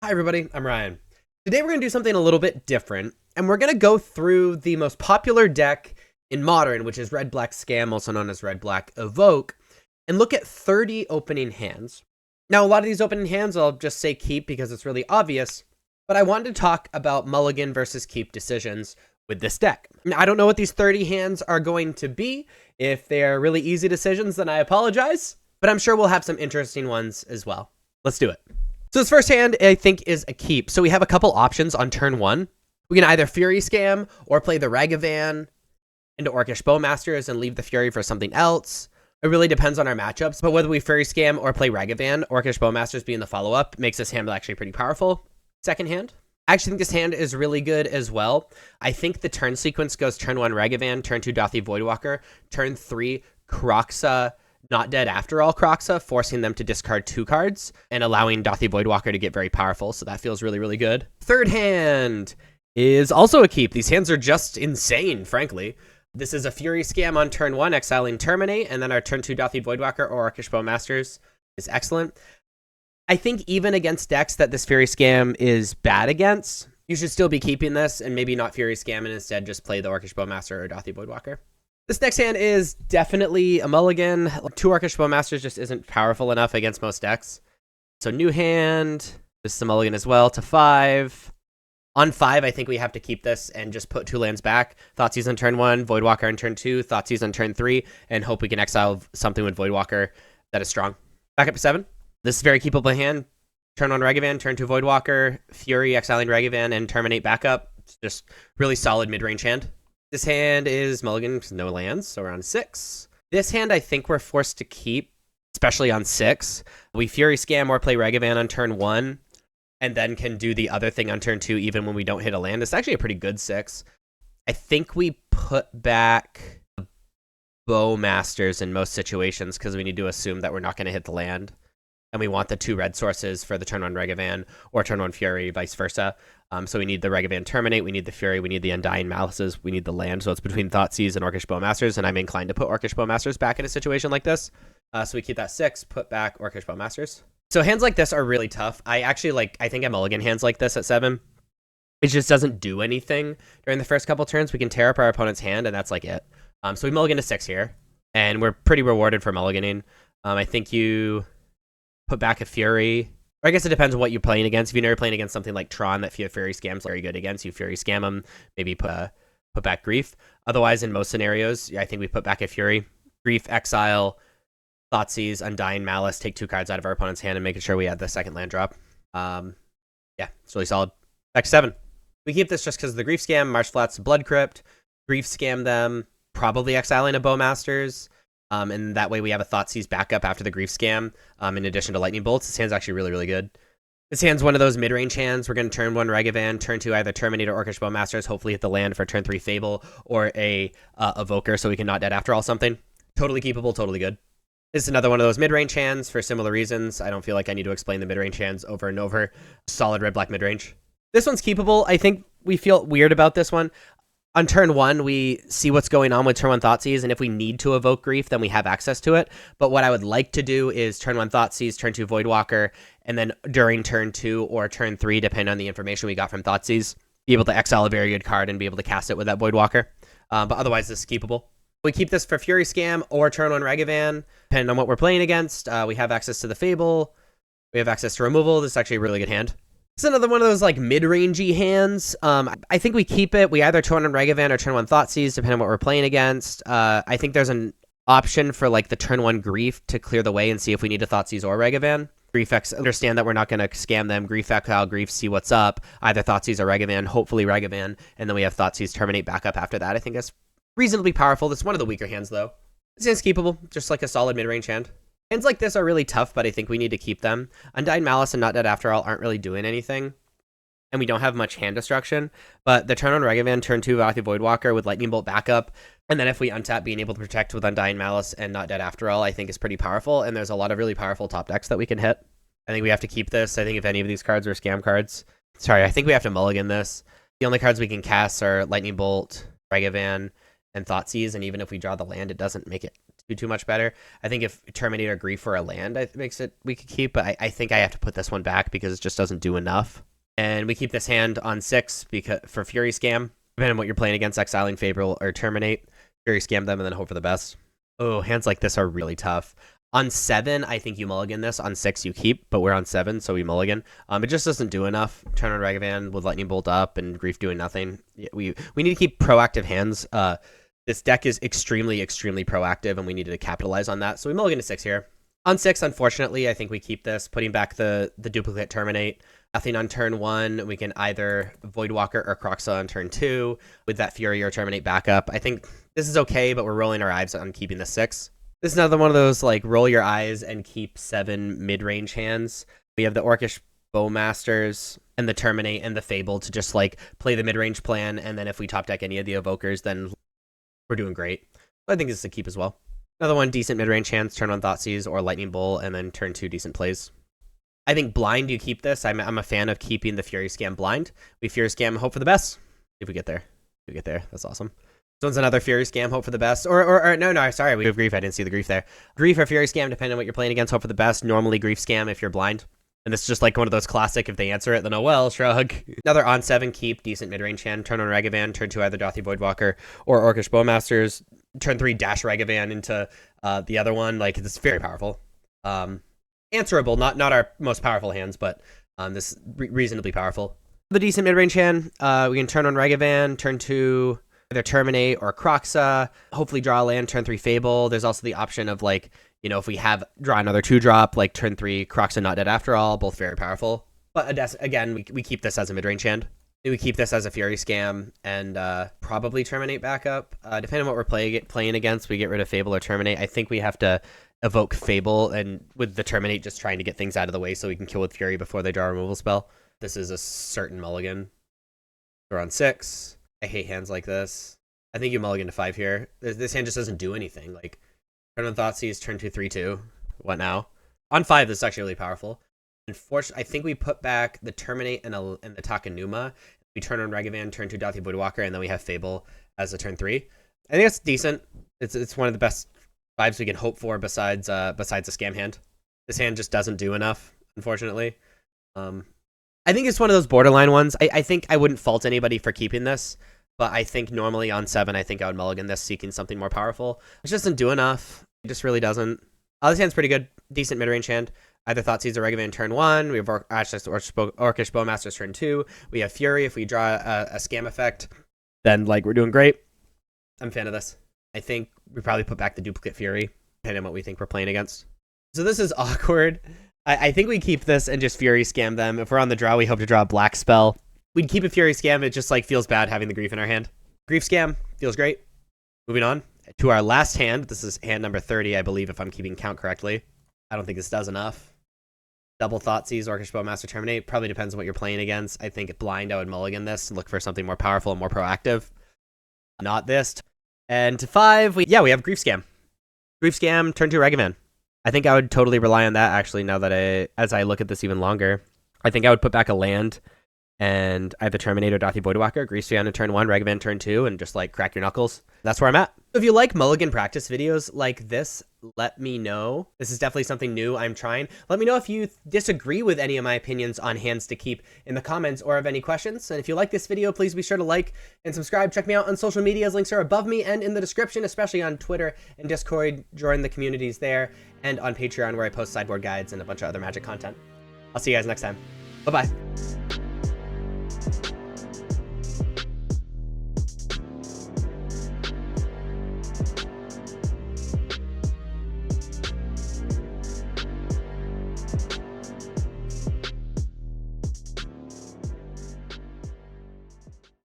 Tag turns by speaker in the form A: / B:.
A: Hi everybody, I'm Ryan. Today we're going to do something a little bit different, and we're going to go through the most popular deck in Modern, which is Red-Black Scam, also known as Red-Black Evoke, and look at 30 opening hands. Now, a lot of these opening hands I'll just say keep because it's really obvious, but I wanted to talk about mulligan versus keep decisions with this deck. Now, I don't know what these 30 hands are going to be. If they are really easy decisions, then I apologize, but I'm sure we'll have some interesting ones as well. Let's do it. So this first hand, I think, is a keep. So we have a couple options on turn one. We can either Fury Scam or play the Ragavan into Orcish Bowmasters and leave the Fury for something else. It really depends on our matchups, but whether we Fury Scam or play Ragavan, Orcish Bowmasters being the follow-up, makes this hand actually pretty powerful. Second hand. I actually think this hand is really good as well. I think the turn sequence goes turn 1 Ragavan, turn 2 Dothy Voidwalker, turn 3 Kroxa, Not Dead After All Kroxa, forcing them to discard 2 cards and allowing Dothy Voidwalker to get very powerful. So that feels really, really good. Third hand is also a keep. These hands are just insane, frankly. This is a Fury Scam on turn 1, exiling Terminate, and then our turn 2 Dothy Voidwalker or Orcish Bowmasters is excellent. I think even against decks that this Fury Scam is bad against, you should still be keeping this and maybe not Fury Scam and instead just play the Orcish Bowmaster or Dothy Voidwalker. This next hand is definitely a mulligan. 2 Orcish Bowmasters just isn't powerful enough against most decks. So new hand, this is a mulligan as well to 5. On 5, I think we have to keep this and just put 2 lands back. Thoughtseize on turn 1, Voidwalker on turn 2, Thoughtseize on turn 3, and hope we can exile something with Voidwalker that is strong. Back up to 7. This is a very keepable hand. Turn 1 Ragavan, turn 2 Voidwalker, Fury, exiling Ragavan, and Terminate backup. It's just really solid mid-range hand. This hand is mulligan, no lands, so we're on 6. This hand I think we're forced to keep, especially on 6. We Fury Scam or play Ragavan on turn 1, and then can do the other thing on turn 2 even when we don't hit a land. It's actually a pretty good 6. I think we put back Bowmasters in most situations because we need to assume that we're not going to hit the land. And we want the 2 red sources for the turn 1 Ragavan or turn 1 Fury, vice versa. So we need the Ragavan Terminate, we need the Fury, we need the Undying Malices, we need the land. So it's between Thoughtseize and Orcish Bowmasters, and I'm inclined to put Orcish Bowmasters back in a situation like this. So we keep that 6, put back Orcish Bowmasters. So hands like this are really tough. I think I mulligan hands like this at 7. It just doesn't do anything during the first couple turns. We can tear up our opponent's hand, and that's like it. So we mulligan to 6 here, and we're pretty rewarded for mulliganing. I think you put back a Fury. Or I guess it depends on what you're playing against. If you're never playing against something like Tron that Fury Scam's very good against, you Fury Scam them, maybe put back Grief. Otherwise, in most scenarios, I think we put back a Fury. Grief, exile, Thoughtseize, Undying Malice, take 2 cards out of our opponent's hand and making sure we add the second land drop. Yeah, it's really solid. Back to 7. We keep this just because of the Grief Scam, Marsh Flats, Blood Crypt, Grief Scam them, probably exiling a Bowmasters. And that way we have a Thoughtseize backup after the Grief Scam, in addition to Lightning Bolts. This hand's actually really, really good. This hand's one of those mid-range hands. We're going to turn 1 Ragavan, turn 2 either Terminate or Orcish Bowmasters, hopefully hit the land for turn 3 Fable or a Evoker so we can Not Dead After All something. Totally keepable, totally good. This is another one of those mid-range hands for similar reasons. I don't feel like I need to explain the mid-range hands over and over. Solid red-black mid-range. This one's keepable. I think we feel weird about this one. On turn 1, we see what's going on with turn 1 Thoughtseize, and if we need to evoke Grief, then we have access to it. But what I would like to do is turn 1 Thoughtseize, turn 2 Voidwalker, and then during turn 2 or turn 3, depending on the information we got from Thoughtseize, be able to exile a very good card and be able to cast it with that Voidwalker. But otherwise, this is keepable. We keep this for Fury Scam or turn 1 Ragavan, depending on what we're playing against. We have access to the Fable. We have access to removal. This is actually a really good hand. It's another one of those like mid-rangey hands. I think we keep it. We either turn 1 Ragavan or turn 1 Thoughtseize, depending on what we're playing against. I think there's an option for like the turn 1 Grief to clear the way and see if we need to Thoughtseize or Ragavan. Grief X, understand that we're not going to scam them. Grief exile, Grief, see what's up. Either Thoughtseize or Ragavan, hopefully Ragavan. And then we have Thoughtseize, Terminate backup after that. I think that's reasonably powerful. This is one of the weaker hands though. This hand's keepable, just like a solid mid-range hand. Hands like this are really tough, but I think we need to keep them. Undying Malice and Not Dead After All aren't really doing anything, and we don't have much hand destruction. But the turn on Ragavan, turn 2 Dothy Voidwalker with Lightning Bolt backup, and then if we untap, being able to protect with Undying Malice and Not Dead After All, I think is pretty powerful, and there's a lot of really powerful top decks that we can hit. I think we have to keep this. I think if any of these cards are scam cards, I think we have to mulligan this. The only cards we can cast are Lightning Bolt, Ragavan, and Thoughtseize, and even if we draw the land, it doesn't make it too much better. I think if Terminate or Grief for a land, makes it we could keep, but I think I have to put this one back because it just doesn't do enough. And we keep this hand on 6 because for Fury Scam, depending on what you're playing against, exiling Fable or Terminate, Fury Scam them and then hope for the best. Oh, hands like this are really tough. On 7, I think you mulligan this. On 6, you keep, but we're on 7, so we mulligan. It just doesn't do enough. Turn on Regavan with Lightning Bolt up and Grief doing nothing. We need to keep proactive hands. This deck is extremely, extremely proactive, and we needed to capitalize on that. So we mulligan to 6 here. On 6, unfortunately, I think we keep this, putting back the duplicate Terminate. Nothing on turn 1. We can either Voidwalker or Croxa on turn 2 with that Fury or Terminate backup. I think this is okay, but we're rolling our eyes on keeping the 6. This is another one of those, like, roll your eyes and keep 7 mid-range hands. We have the Orcish Bowmasters and the Terminate and the Fable to just, like, play the mid-range plan, and then if we top deck any of the Evokers, then we're doing great. I think this is a keep as well. Another one, decent mid-range hands, turn on Thoughtseize or Lightning Bolt, and then turn 2 decent plays. I think blind, you keep this. I'm a fan of keeping the Fury Scam blind. We Fury Scam, hope for the best. If we get there. If we get there, that's awesome. This one's another Fury Scam, hope for the best. Or no, sorry, we have Grief. I didn't see the Grief there. Grief or Fury Scam, depending on what you're playing against, hope for the best. Normally Grief Scam if you're blind. And this is just like one of those classic, if they answer it, then oh well, shrug. Another on 7 keep, decent mid-range hand. Turn on Regavan, turn 2 either Dothy Voidwalker or Orcish Bowmasters. Turn 3 dash Regavan into the other one. Like, it's very powerful. Answerable, not our most powerful hands, but this reasonably powerful. The decent mid-range hand, we can turn on Regavan, turn 2 either Terminate or Croxa, hopefully draw a land, turn 3 Fable. There's also the option of, like, you know, if we have draw another 2-drop, like turn 3 Croxa Not Dead After All, both very powerful. But again, we keep this as a mid-range hand. We keep this as a Fury Scam and probably Terminate backup. Depending on what we're playing against, we get rid of Fable or Terminate. I think we have to evoke Fable, and with the Terminate just trying to get things out of the way so we can kill with Fury before they draw a removal spell. This is a certain mulligan. We're on 6. I hate hands like this. I think you mulligan to 5 here. This hand just doesn't do anything. Like, turn on Thoughtseize, turn 2, 3-2. What now? On 5, this is actually really powerful. Unfortunately, I think we put back the Terminate and the Takenuma. We turn on Regavan, turn 2 Dothy Voidwalker, and then we have Fable as a turn 3. I think it's decent. It's one of the best vibes we can hope for besides a scam hand. This hand just doesn't do enough, unfortunately. I think it's one of those borderline ones. I think I wouldn't fault anybody for keeping this, but I think normally on 7, I think I would mulligan this, seeking something more powerful. It just doesn't do enough. It just really doesn't. This hand's pretty good. Decent mid-range hand. Either Thoughtseize or Regavan turn 1. We have Orcish Bowmasters turn 2. We have Fury. If we draw a scam effect, then, like, we're doing great. I'm a fan of this. I think we probably put back the duplicate Fury, depending on what we think we're playing against. So this is awkward. I think we keep this and just Fury Scam them. If we're on the draw, we hope to draw a black spell. We'd keep a Fury Scam. It just, like, feels bad having the Grief in our hand. Grief Scam feels great. Moving on to our last hand. This is hand number 30, I believe, if I'm keeping count correctly. I don't think this does enough. Double Thoughtseize, Orcish Bowmaster Terminate. Probably depends on what you're playing against. I think blind, I would mulligan this and look for something more powerful and more proactive. Not this. And to 5, we have Grief Scam. Grief Scam, turn 2 Regavan. I think I would totally rely on that, actually, now that as I look at this even longer. I think I would put back a land and either Terminate or Dothy Voidwalker, Grief Scam to turn 1, Regavan turn 2, and just, like, crack your knuckles. That's where I'm at. If you like mulligan practice videos like this, let me know. This is definitely something new I'm trying. Let me know if you disagree with any of my opinions on hands to keep in the comments, or have any questions. And if you like this video, please be sure to like and subscribe. Check me out on social medias. Links are above me and in the description, especially on Twitter and Discord. Join the communities there, and on Patreon, where I post sideboard guides and a bunch of other Magic content. I'll see you guys next time. Bye-bye.